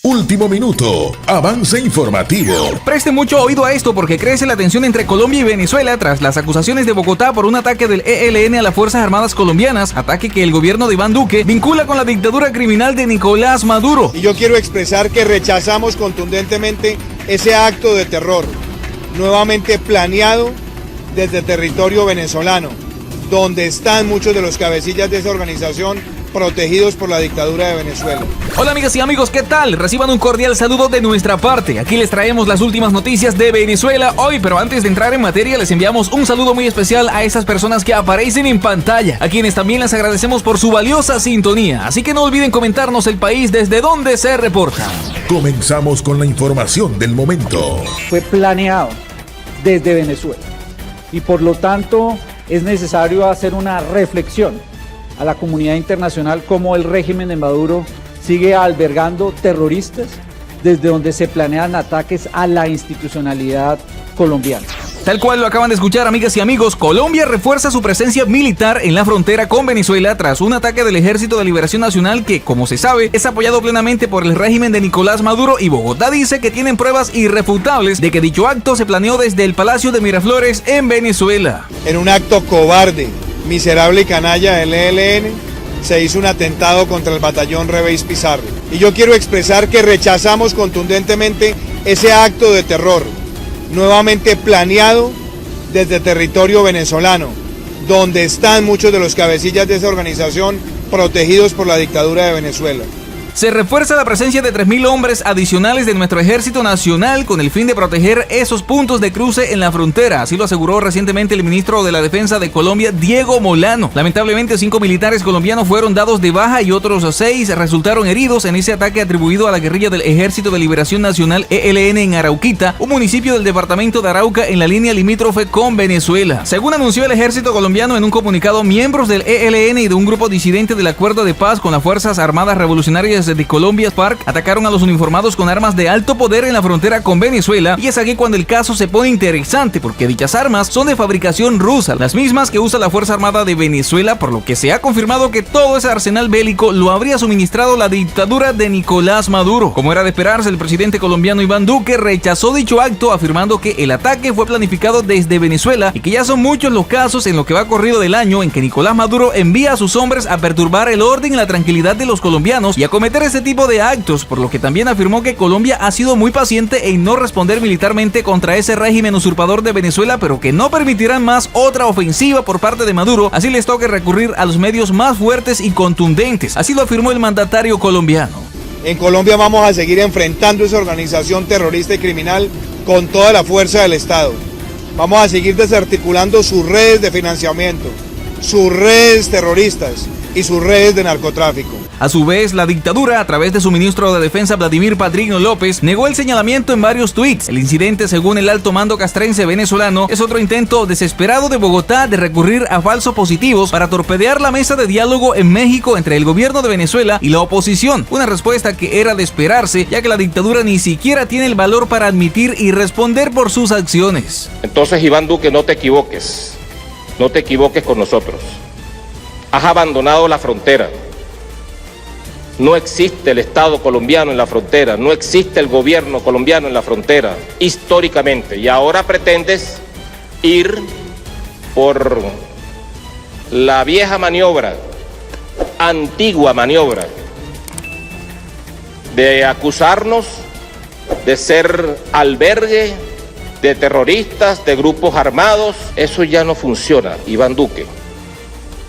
Último minuto, avance informativo. Preste mucho oído a esto porque crece la tensión entre Colombia y Venezuela tras las acusaciones de Bogotá por un ataque del ELN a las Fuerzas Armadas colombianas, ataque que el gobierno de Iván Duque vincula con la dictadura criminal de Nicolás Maduro. Y yo quiero expresar que rechazamos contundentemente ese acto de terror, nuevamente planeado desde territorio venezolano, donde están muchos de los cabecillas de esa organización protegidos por la dictadura de Venezuela. Hola amigas y amigos, ¿qué tal? Reciban un cordial saludo de nuestra parte. Aquí les traemos las últimas noticias de Venezuela hoy, pero antes de entrar en materia les enviamos un saludo muy especial a esas personas que aparecen en pantalla, a quienes también les agradecemos por su valiosa sintonía. Así que no olviden comentarnos el país desde donde se reporta. Comenzamos con la información del momento. Fue planeado desde Venezuela y por lo tanto es necesario hacer una reflexión a la comunidad internacional cómo el régimen de Maduro sigue albergando terroristas desde donde se planean ataques a la institucionalidad colombiana. Tal cual lo acaban de escuchar, amigas y amigos, Colombia refuerza su presencia militar en la frontera con Venezuela tras un ataque del Ejército de Liberación Nacional que, como se sabe, es apoyado plenamente por el régimen de Nicolás Maduro, y Bogotá dice que tienen pruebas irrefutables de que dicho acto se planeó desde el Palacio de Miraflores en Venezuela. En un acto cobarde, miserable y canalla del ELN, se hizo un atentado contra el batallón Reveis Pizarro. Y yo quiero expresar que rechazamos contundentemente ese acto de terror, nuevamente planeado desde territorio venezolano, donde están muchos de los cabecillas de esa organización protegidos por la dictadura de Venezuela. Se refuerza la presencia de 3.000 hombres adicionales de nuestro Ejército Nacional con el fin de proteger esos puntos de cruce en la frontera. Así lo aseguró recientemente el ministro de la Defensa de Colombia, Diego Molano. Lamentablemente, 5 militares colombianos fueron dados de baja y otros 6 resultaron heridos en ese ataque atribuido a la guerrilla del Ejército de Liberación Nacional, ELN, en Arauquita, un municipio del departamento de Arauca en la línea limítrofe con Venezuela. Según anunció el Ejército colombiano en un comunicado, miembros del ELN y de un grupo disidente del Acuerdo de Paz con las Fuerzas Armadas Revolucionarias de Colombia, FARC, atacaron a los uniformados con armas de alto poder en la frontera con Venezuela, y es aquí cuando el caso se pone interesante porque dichas armas son de fabricación rusa, las mismas que usa la Fuerza Armada de Venezuela, por lo que se ha confirmado que todo ese arsenal bélico lo habría suministrado la dictadura de Nicolás Maduro. Como era de esperarse, el presidente colombiano Iván Duque rechazó dicho acto, afirmando que el ataque fue planificado desde Venezuela y que ya son muchos los casos en lo que va corrido del año en que Nicolás Maduro envía a sus hombres a perturbar el orden y la tranquilidad de los colombianos y a cometer ese tipo de actos, por lo que también afirmó que Colombia ha sido muy paciente en no responder militarmente contra ese régimen usurpador de Venezuela, pero que no permitirán más otra ofensiva por parte de Maduro, así les toque recurrir a los medios más fuertes y contundentes. Así lo afirmó el mandatario colombiano. En Colombia vamos a seguir enfrentando esa organización terrorista y criminal con toda la fuerza del Estado. Vamos a seguir desarticulando sus redes de financiamiento, sus redes terroristas y sus redes de narcotráfico. A su vez, la dictadura, a través de su ministro de Defensa, Vladimir Padrino López, negó el señalamiento en varios tweets. El incidente, según el alto mando castrense venezolano, es otro intento desesperado de Bogotá de recurrir a falsos positivos para torpedear la mesa de diálogo en México entre el gobierno de Venezuela y la oposición. Una respuesta que era de esperarse, ya que la dictadura ni siquiera tiene el valor para admitir y responder por sus acciones. Entonces, Iván Duque, no te equivoques con nosotros. Has abandonado la frontera. No existe el Estado colombiano en la frontera, no existe el gobierno colombiano en la frontera, históricamente. Y ahora pretendes ir por la vieja maniobra, antigua maniobra, de acusarnos de ser albergue de terroristas, de grupos armados. Eso ya no funciona, Iván Duque.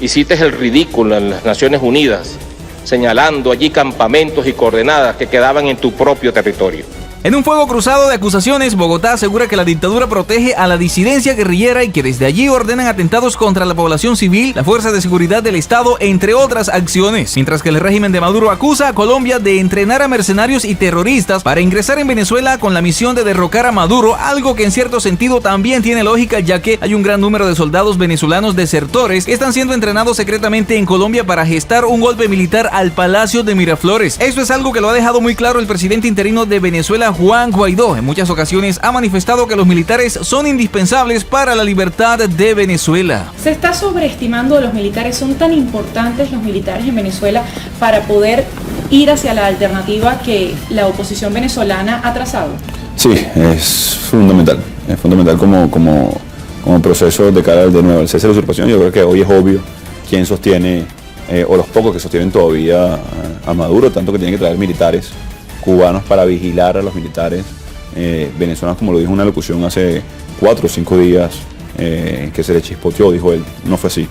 Hiciste el ridículo en las Naciones Unidas, señalando allí campamentos y coordenadas que quedaban en tu propio territorio. En un fuego cruzado de acusaciones, Bogotá asegura que la dictadura protege a la disidencia guerrillera y que desde allí ordenan atentados contra la población civil, la fuerza de seguridad del Estado, entre otras acciones. Mientras que el régimen de Maduro acusa a Colombia de entrenar a mercenarios y terroristas para ingresar en Venezuela con la misión de derrocar a Maduro, algo que en cierto sentido también tiene lógica, ya que hay un gran número de soldados venezolanos desertores que están siendo entrenados secretamente en Colombia para gestar un golpe militar al Palacio de Miraflores. Esto es algo que lo ha dejado muy claro el presidente interino de Venezuela, Juan Guaidó. En muchas ocasiones ha manifestado que los militares son indispensables para la libertad de Venezuela. Se está sobreestimando a los militares, son tan importantes los militares en Venezuela para poder ir hacia la alternativa que la oposición venezolana ha trazado? Sí, es fundamental como proceso de cara de nuevo al cese de la usurpación. Yo creo que hoy es obvio quién sostiene, o los pocos que sostienen todavía a Maduro, tanto que tienen que traer militares cubanos para vigilar a los militares venezolanos, como lo dijo en una locución hace 4 o 5 días, que se le chispoteó, dijo él, no fue así.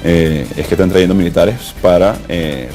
Es que están trayendo militares para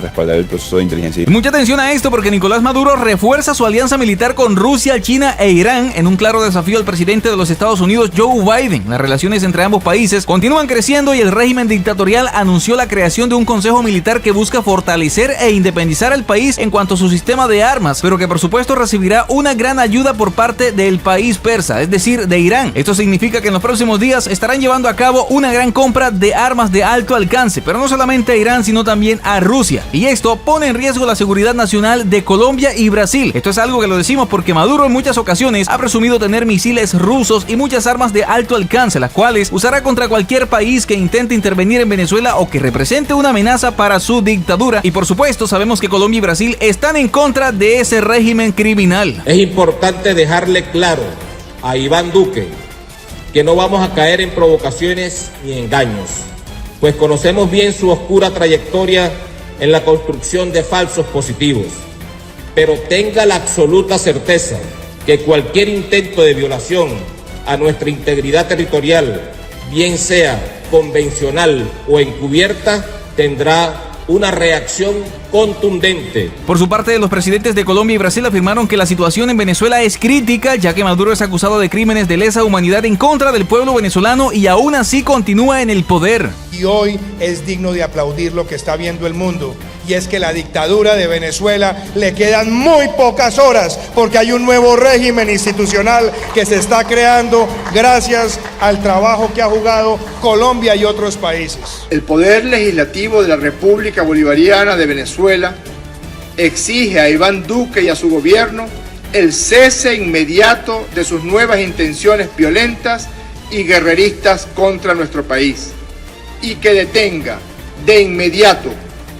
respaldar el proceso de inteligencia. Mucha atención a esto porque Nicolás Maduro refuerza su alianza militar con Rusia, China e Irán en un claro desafío al presidente de los Estados Unidos, Joe Biden. Las relaciones entre ambos países continúan creciendo y el régimen dictatorial anunció la creación de un consejo militar que busca fortalecer e independizar al país en cuanto a su sistema de armas, pero que por supuesto recibirá una gran ayuda por parte del país persa, es decir, de Irán. Esto significa que en los próximos días estarán llevando a cabo una gran compra de armas de alto alcance, pero no solamente a Irán, sino también a Rusia. Y esto pone en riesgo la seguridad nacional de Colombia y Brasil. Esto es algo que lo decimos porque Maduro en muchas ocasiones ha presumido tener misiles rusos y muchas armas de alto alcance, las cuales usará contra cualquier país que intente intervenir en Venezuela o que represente una amenaza para su dictadura. Y por supuesto, sabemos que Colombia y Brasil están en contra de ese régimen criminal. Es importante dejarle claro a Iván Duque que no vamos a caer en provocaciones ni engaños, pues conocemos bien su oscura trayectoria en la construcción de falsos positivos. Pero tenga la absoluta certeza que cualquier intento de violación a nuestra integridad territorial, bien sea convencional o encubierta, tendrá una reacción contundente. Por su parte, los presidentes de Colombia y Brasil afirmaron que la situación en Venezuela es crítica, ya que Maduro es acusado de crímenes de lesa humanidad en contra del pueblo venezolano y aún así continúa en el poder. Y hoy es digno de aplaudir lo que está viendo el mundo, y es que la dictadura de Venezuela le quedan muy pocas horas, porque hay un nuevo régimen institucional que se está creando gracias al trabajo que ha jugado Colombia y otros países. El Poder Legislativo de la República Bolivariana de Venezuela exige a Iván Duque y a su gobierno el cese inmediato de sus nuevas intenciones violentas y guerreristas contra nuestro país, y que detenga de inmediato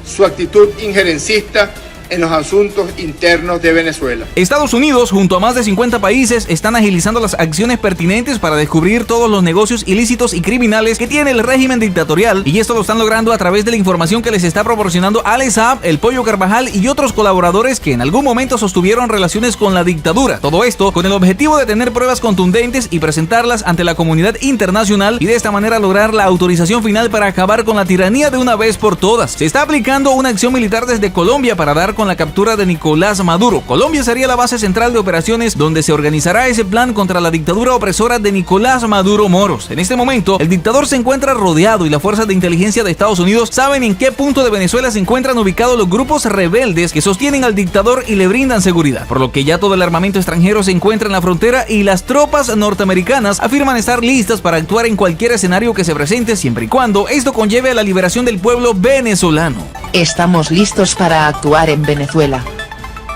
su actitud injerencista en los asuntos internos de Venezuela. Estados Unidos, junto a más de 50 países, están agilizando las acciones pertinentes para descubrir todos los negocios ilícitos y criminales que tiene el régimen dictatorial, y esto lo están logrando a través de la información que les está proporcionando Ale Saab, el Pollo Carvajal y otros colaboradores que en algún momento sostuvieron relaciones con la dictadura. Todo esto con el objetivo de tener pruebas contundentes y presentarlas ante la comunidad internacional y de esta manera lograr la autorización final para acabar con la tiranía de una vez por todas. Se está aplicando una acción militar desde Colombia para dar con la captura de Nicolás Maduro. Colombia sería la base central de operaciones donde se organizará ese plan contra la dictadura opresora de Nicolás Maduro Moros. En este momento, el dictador se encuentra rodeado y las fuerzas de inteligencia de Estados Unidos saben en qué punto de Venezuela se encuentran ubicados los grupos rebeldes que sostienen al dictador y le brindan seguridad, por lo que ya todo el armamento extranjero se encuentra en la frontera y las tropas norteamericanas afirman estar listas para actuar en cualquier escenario que se presente siempre y cuando esto conlleve a la liberación del pueblo venezolano. Estamos listos para actuar en Venezuela.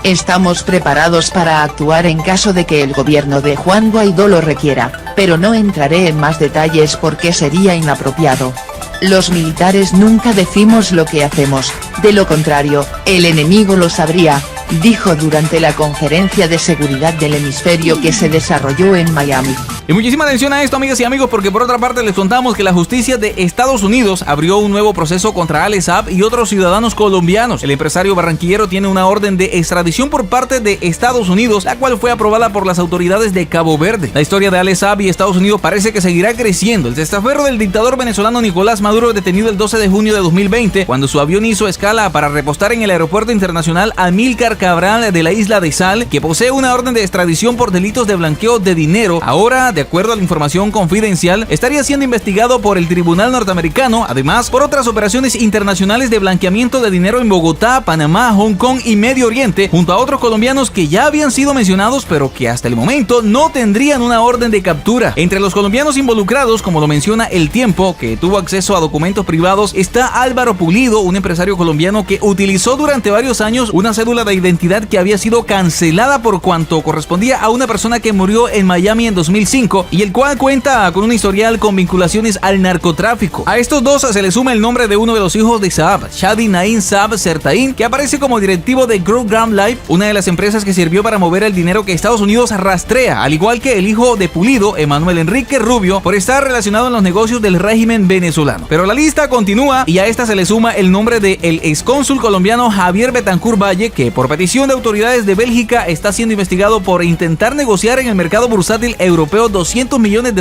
Estamos preparados para actuar en caso de que el gobierno de Juan Guaidó lo requiera, pero no entraré en más detalles porque sería inapropiado. Los militares nunca decimos lo que hacemos, de lo contrario, el enemigo lo sabría, dijo durante la conferencia de seguridad del hemisferio que se desarrolló en Miami. Y muchísima atención a esto, amigas y amigos, porque por otra parte les contamos que la justicia de Estados Unidos abrió un nuevo proceso contra Ale Saab y otros ciudadanos colombianos. El empresario barranquillero tiene una orden de extradición por parte de Estados Unidos, la cual fue aprobada por las autoridades de Cabo Verde. La historia de Ale Saab y Estados Unidos parece que seguirá creciendo. El testaferro del dictador venezolano Nicolás Maduro, detenido el 12 de junio de 2020, cuando su avión hizo escala para repostar en el aeropuerto internacional Amílcar Cabral de la isla de Sal, que posee una orden de extradición por delitos de blanqueo de dinero. Ahora, de acuerdo a la información confidencial, estaría siendo investigado por el tribunal norteamericano, además por otras operaciones internacionales de blanqueamiento de dinero en Bogotá, Panamá, Hong Kong y Medio Oriente, junto a otros colombianos que ya habían sido mencionados, pero que hasta el momento no tendrían una orden de captura. Entre los colombianos involucrados, como lo menciona El Tiempo, que tuvo acceso a documentos privados, está Álvaro Pulido, un empresario colombiano que utilizó durante varios años una cédula de identidad identidad que había sido cancelada por cuanto correspondía a una persona que murió en Miami en 2005 y el cual cuenta con un historial con vinculaciones al narcotráfico. A estos dos se le suma el nombre de uno de los hijos de Saab, Shadi Naim Saab Sertain, que aparece como directivo de Growgram Life, una de las empresas que sirvió para mover el dinero que Estados Unidos rastrea, al igual que el hijo de Pulido, Emanuel Enrique Rubio, por estar relacionado en los negocios del régimen venezolano. Pero la lista continúa y a esta se le suma el nombre de el excónsul colombiano Javier Betancourt Valle, que por petición de autoridades de Bélgica está siendo investigado por intentar negociar en el mercado bursátil europeo $200 millones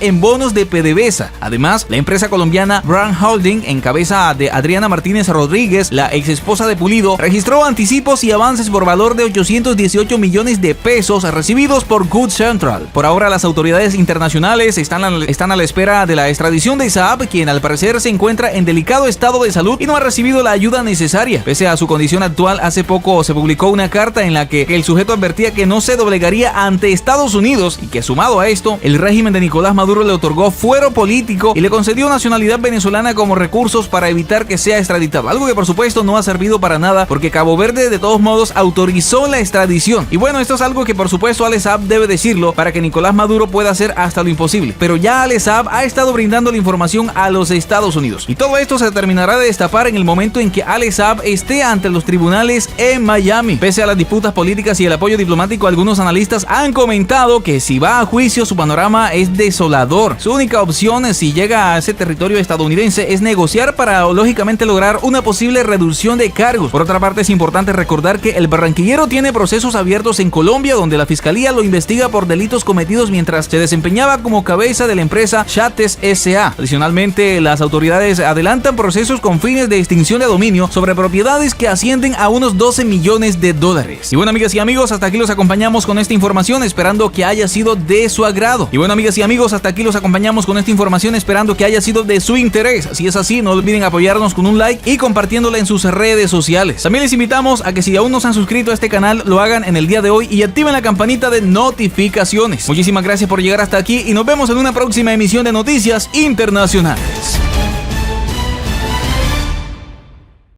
en bonos de PDVSA. Además, la empresa colombiana Brand Holding, en cabeza de Adriana Martínez Rodríguez, la ex esposa de Pulido, registró anticipos y avances por valor de 818 millones de pesos recibidos por Good Central. Por ahora, las autoridades internacionales están a la espera de la extradición de Saab, quien al parecer se encuentra en delicado estado de salud y no ha recibido la ayuda necesaria. Pese a su condición actual, hace poco se publicó una carta en la que el sujeto advertía que no se doblegaría ante Estados Unidos y que, sumado a esto, el régimen de Nicolás Maduro le otorgó fuero político y le concedió nacionalidad venezolana como recursos para evitar que sea extraditado. Algo que por supuesto no ha servido para nada porque Cabo Verde de todos modos autorizó la extradición. Y bueno, esto es algo que por supuesto Ale Saab debe decirlo para que Nicolás Maduro pueda hacer hasta lo imposible. Pero ya Ale Saab ha estado brindando la información a los Estados Unidos. Y todo esto se terminará de destapar en el momento en que Ale Saab esté ante los tribunales en Miami. Pese a las disputas políticas y el apoyo diplomático, algunos analistas han comentado que si va a juicio su panorama es desolador. Su única opción si llega a ese territorio estadounidense es negociar para lógicamente lograr una posible reducción de cargos. Por otra parte, es importante recordar que el barranquillero tiene procesos abiertos en Colombia donde la fiscalía lo investiga por delitos cometidos mientras se desempeñaba como cabeza de la empresa Chates S.A. Adicionalmente, las autoridades adelantan procesos con fines de extinción de dominio sobre propiedades que ascienden a unos $12 millones. Y bueno, amigas y amigos, hasta aquí los acompañamos con esta información, esperando que haya sido de su agrado. Y bueno, amigas y amigos, hasta aquí los acompañamos con esta información, esperando que haya sido de su interés. Si es así, no olviden apoyarnos con un like y compartiéndola en sus redes sociales. También les invitamos a que si aún no se han suscrito a este canal, lo hagan en el día de hoy y activen la campanita de notificaciones. Muchísimas gracias por llegar hasta aquí y nos vemos en una próxima emisión de Noticias Internacionales.